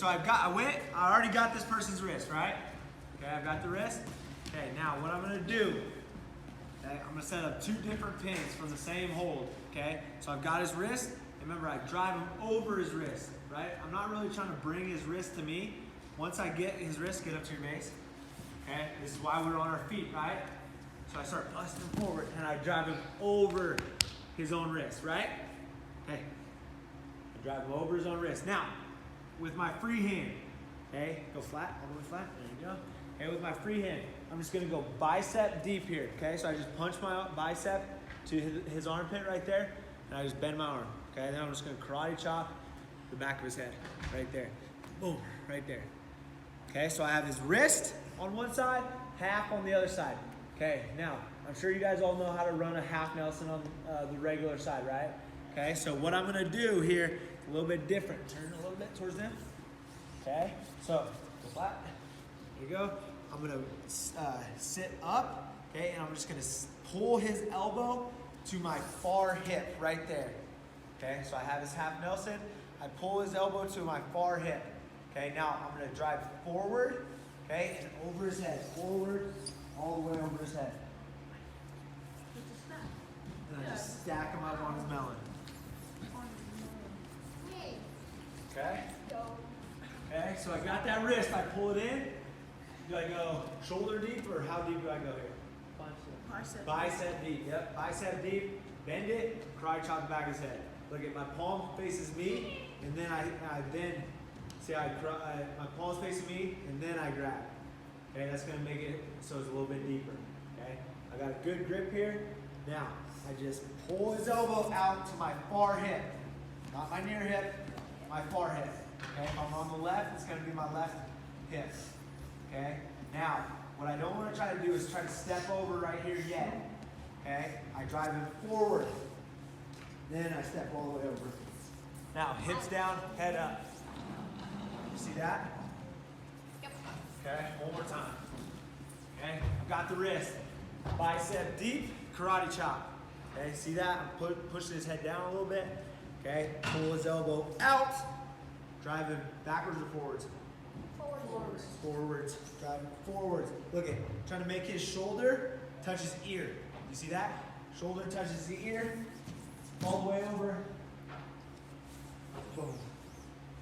So I already got this person's wrist, right? Okay, I've got the wrist. Okay, now what I'm gonna do, okay, I'm gonna set up two different pins from the same hold, okay? So I've got his wrist, and remember I drive him over his wrist, right? I'm not really trying to bring his wrist to me. Once I get his wrist, get up to your base, okay? This is why we're on our feet, right? So I start busting him forward, and I drive him over his own wrist, right? Okay, I drive him over his own wrist. Now, with my free hand, okay, go flat, all the way flat, there you go. Okay, with my free hand, I'm just gonna go bicep deep here, okay? So I just punch my bicep to his armpit right there, and I just bend my arm, okay? Then I'm just gonna karate chop the back of his head, right there. Boom, right there. Okay, so I have his wrist on one side, half on the other side. Okay, now, I'm sure you guys all know how to run a half Nelson on the regular side, right? Okay, so what I'm gonna do here, a little bit different. Turn a little bit towards them. Okay, so go flat. There you go. I'm gonna sit up, okay, and I'm just gonna pull his elbow to my far hip right there. Okay, so I have his half Nelson. I pull his elbow to my far hip. Okay, now I'm gonna drive forward, okay, and over his head. Forward, all the way over his head. And I just stack him up on his melon. Okay? Okay, so I got that wrist, I pull it in. Do I go shoulder deep or how deep do I go here? Bicep. Bicep deep, yep. Bicep deep, bend it, karate chop the back of his head. Look at my palm faces me, and then my palm's facing me, and then I grab. Okay, that's gonna make it so it's a little bit deeper. Okay, I got a good grip here. Now, I just pull his elbow out to my far hip. Not my near hip, my far hip. Okay, if I'm on the left, it's gonna be my left hip. Okay, now, what I don't wanna try to do is try to step over right here yet. Okay, I drive him forward. Then I step all the way over. Now, hips down, head up. You see that? Yep. Okay, one more time. Okay, I've got the wrist. Bicep deep, karate chop. Okay, see that? I'm pushing his head down a little bit. Okay, pull his elbow out. Drive him backwards or forwards? Forwards. Forwards. Drive him forwards. Look at, trying to make his shoulder touch his ear. You see that? Shoulder touches the ear. All the way over. Boom.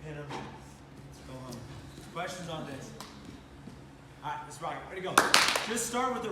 Hit him. Go home. Questions on this? All right, let's rock it. Ready to go. Just start with the